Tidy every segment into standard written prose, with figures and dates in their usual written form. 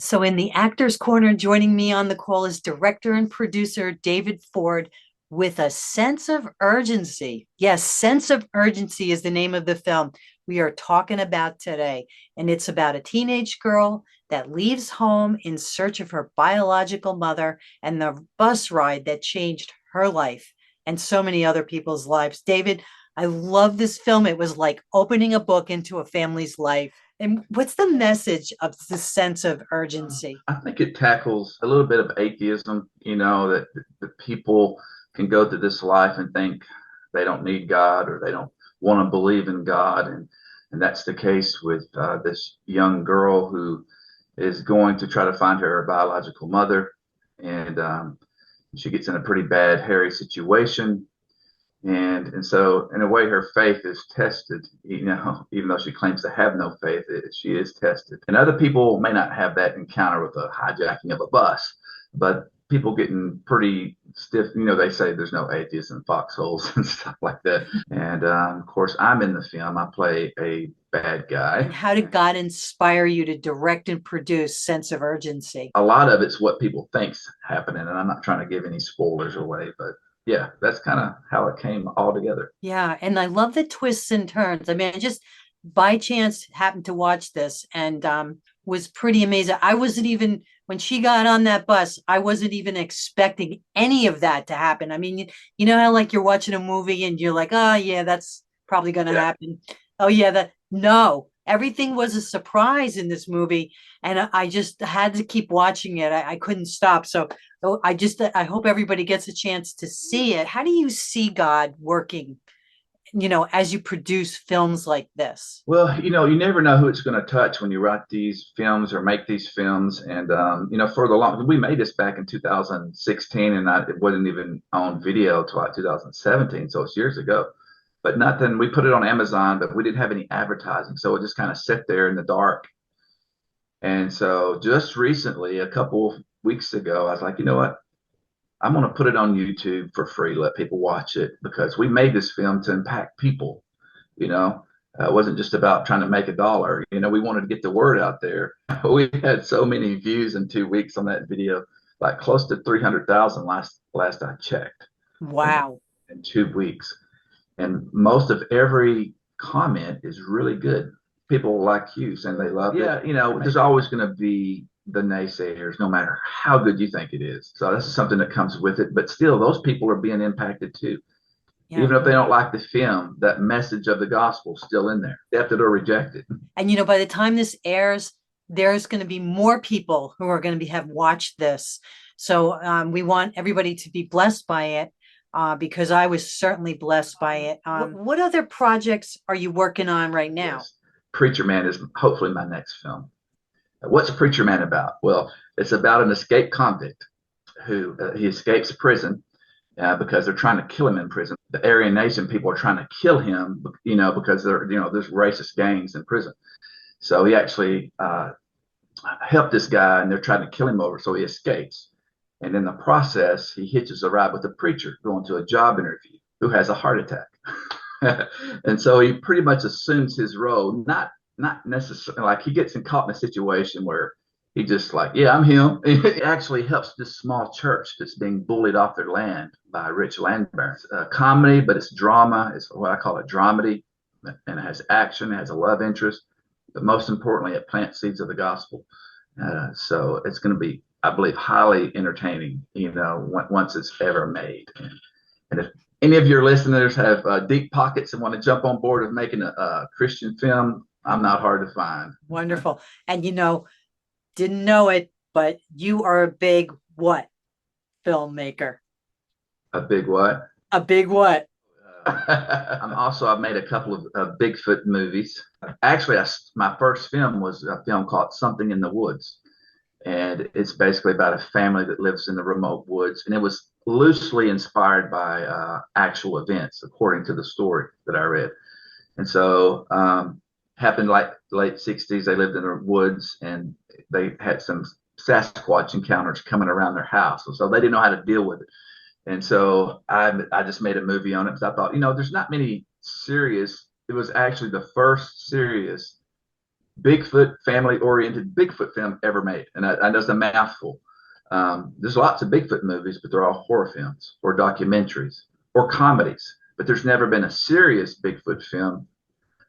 So, in the Actors Corner, joining me on the call is director and producer David Ford with a sense of urgency. Yes, Sense of Urgency is the name of the film we are talking about today. And it's about a teenage girl that leaves home in search of her biological mother and the bus ride that changed her life and so many other people's lives. David, I love this film. It was like opening a book into a family's life. And what's the message of the sense of urgency? I think it tackles a little bit of atheism, that people can go through this life and think they don't need God or they don't want to believe in God. And that's the case with this young girl who is going to try to find her biological mother. And she gets in a pretty bad, hairy situation. And so in a way her faith is tested, even though she claims to have no faith, she is tested. And other people may not have that encounter with a hijacking of a bus, but people getting pretty stiff, they say there's no atheists in foxholes and stuff like that. And of course I'm in the film, I play a bad And guy. how did God inspire you to direct and produce Sense of Urgency? A lot of it's what people think's happening, and I'm not trying to give any spoilers away, but yeah, that's kind of how it came all together. Yeah, and I love the twists and turns. I mean, I just by chance happened to watch this and was pretty amazing. I wasn't even when she got on that bus, I wasn't even expecting any of that to happen. I mean, you know how like you're watching a movie and you're like, oh yeah, that's probably gonna Yeah. happen. Oh yeah, that no, everything was a surprise in this movie, and I just had to keep watching it. I couldn't stop. So I hope everybody gets a chance to see it. How do you see God working, as you produce films like this? Well, you never know who it's going to touch when you write these films or make these films. And, for the long, we made this back in 2016 and it wasn't even on video till like 2017. So it's years ago, but nothing, we put it on Amazon, but we didn't have any advertising. So it just kind of sat there in the dark. And so just recently, a couple of weeks ago, I was like, you know what? I'm going to put it on YouTube for free, let people watch it because we made this film to impact people. you know it wasn't just about trying to make a dollar. We wanted to get the word out there. We had so many views in 2 weeks on that video, like close to 300,000 last I checked, in, Wow. in 2 weeks. And most of every comment is really good. People like you saying they love it. Yeah, there's always going to be the naysayers, no matter how good you think it is. So that's something that comes with it. But still, those people are being impacted too. Yeah. Even if they don't like the film, that message of the gospel is still in there, accept it or reject it. And by the time this airs, there's going to be more people who are going to have watched this. So we want everybody to be blessed by it, because I was certainly blessed by it. What other projects are you working on right now? Yes. Preacher Man is hopefully my next film. What's Preacher Man about? Well, it's about an escaped convict who he escapes prison because they're trying to kill him in prison. The Aryan Nation people are trying to kill him, because there's racist gangs in prison. So he actually helped this guy, and they're trying to kill him over. So he escapes, and in the process, he hitches a ride with a preacher going to a job interview who has a heart attack. And so he pretty much assumes his role, not necessarily like he gets caught in a situation where he just like, yeah, I'm him. It actually helps this small church that's being bullied off their land by rich land barons. Comedy, but it's drama. It's what I call a dramedy, and it has action, it has a love interest, but most importantly, it plants seeds of the gospel. So it's going to be, I believe, highly entertaining, once it's ever made. And if any of your listeners have deep pockets and want to jump on board of making a Christian film, I'm not hard to find. Wonderful. And didn't know it, but you are a big what filmmaker? A big what? A big what? I've made a couple of Bigfoot movies. Actually, my first film was a film called Something in the Woods. And it's basically about a family that lives in the remote woods. And it was loosely inspired by actual events, according to the story that I read. And so, happened like late 60s. They lived in the woods and they had some Sasquatch encounters coming around their house. So they didn't know how to deal with it. And so I just made a movie on it because I thought, there's not many serious. It was actually the first serious Bigfoot family-oriented Bigfoot film ever made, and I know it's a mouthful. There's lots of Bigfoot movies, but they're all horror films or documentaries or comedies. But there's never been a serious Bigfoot film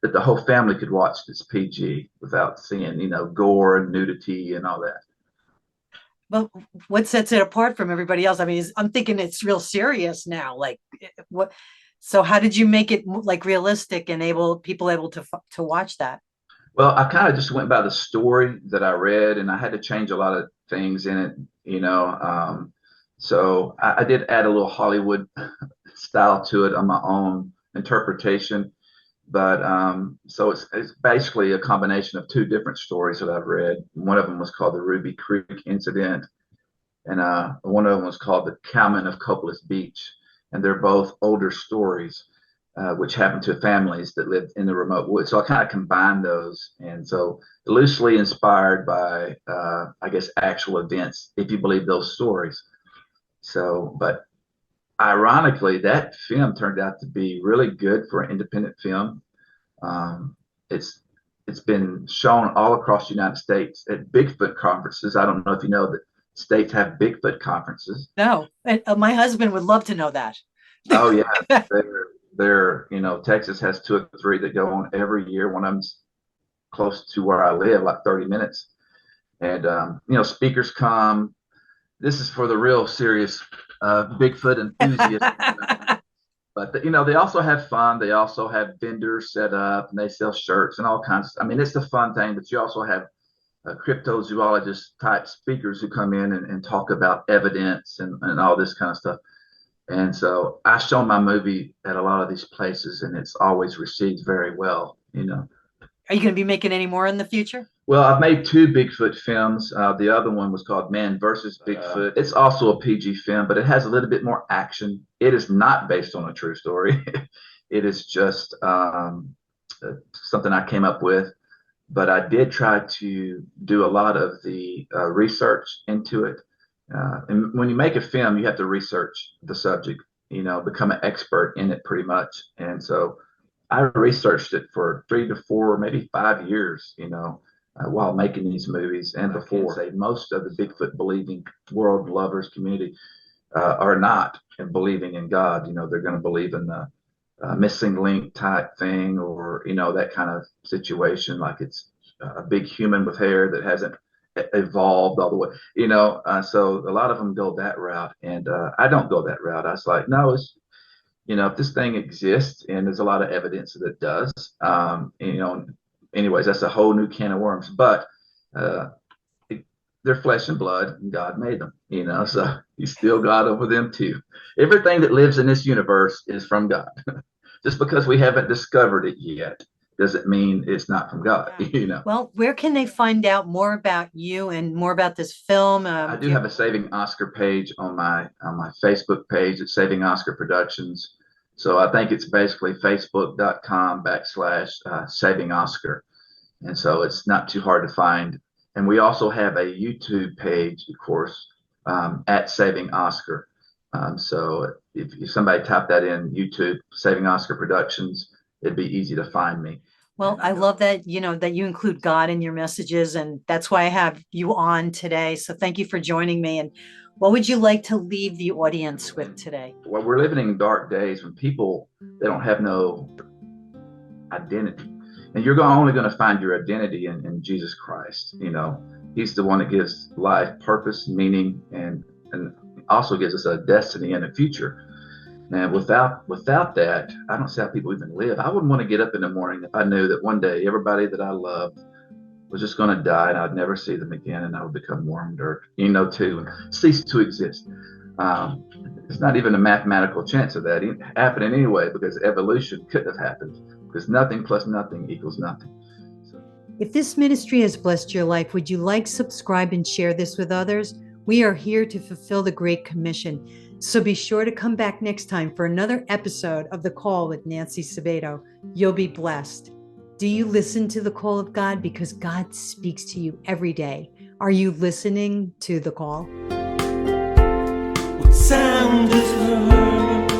that the whole family could watch that's PG without seeing, gore and nudity and all that. But what sets it apart from everybody else? I mean, I'm thinking it's real serious now. Like what? So how did you make it like realistic and people able to watch that? Well, I kind of just went by the story that I read, and I had to change a lot of things in it. So I did add a little Hollywood style to it on my own interpretation. But so it's basically a combination of two different stories that I've read. One of them was called the Ruby Creek Incident, and one of them was called the Cowman of Copless Beach. And they're both older stories, which happened to families that lived in the remote woods. So I kind of combined those, and so loosely inspired by, I guess, actual events, if you believe those stories. So, but ironically, that film turned out to be really good for an independent film. Um, it's it's been shown all across the United States at Bigfoot conferences. I don't know if you know that states have Bigfoot conferences. No, and my husband would love to know that. Oh yeah, Texas has two or three that go on every year. One of them's close to where I live, like 30 minutes. And speakers come. This is for the real serious Bigfoot enthusiasts. But they also have fun. They also have vendors set up, and they sell shirts and all kinds. I mean, it's a fun thing. But you also have cryptozoologist type speakers who come in and talk about evidence and all this kind of stuff. And so I show my movie at a lot of these places, and it's always received very well. Are you going to be making any more in the future? Well, I've made two Bigfoot films. The other one was called Man versus Bigfoot. It's also a PG film, but it has a little bit more action. It is not based on a true story. It is just something I came up with. But I did try to do a lot of the research into it. And when you make a film, you have to research the subject, become an expert in it pretty much. And so I researched it for 3 to 4, maybe 5 years, while making these movies and before. Say most of the Bigfoot believing world lovers community are not believing in God. They're going to believe in the missing link type thing, or that kind of situation, like it's a big human with hair that hasn't evolved all the way. So a lot of them go that route, and I don't go that route. I was like, no, it's if this thing exists, and there's a lot of evidence that it does, anyways, that's a whole new can of worms. But they're flesh and blood, and God made them, so He's still God over them too. Everything that lives in this universe is from God. Just because we haven't discovered it yet doesn't mean it's not from God. Well, where can they find out more about you and more about this film? I do have a Saving Oscar page on my Facebook page. It's Saving Oscar Productions. So I think it's basically facebook.com/Saving Oscar. And so it's not too hard to find. And we also have a YouTube page, of course, at Saving Oscar. So if somebody type that in YouTube, Saving Oscar Productions, it'd be easy to find me. Well, I love that, that you include God in your messages, and that's why I have you on today. So thank you for joining me. And what would you like to leave the audience with today? Well, we're living in dark days when people, they don't have no identity. And you're only going to find your identity in Jesus Christ. He's the one that gives life, purpose, meaning, and also gives us a destiny and a future. And without that, I don't see how people even live. I wouldn't want to get up in the morning if I knew that one day everybody that I loved was just going to die, and I'd never see them again, and I would become warm dirt, too, and cease to exist. It's not even a mathematical chance of that happening anyway, because evolution couldn't have happened, because nothing plus nothing equals nothing. So. If this ministry has blessed your life, would you like, subscribe, and share this with others? We are here to fulfill the Great Commission. So be sure to come back next time for another episode of The Call with Nancy Sabato. You'll be blessed. Do you listen to the call of God? Because God speaks to you every day. Are you listening to the call? What sound is heard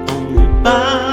only by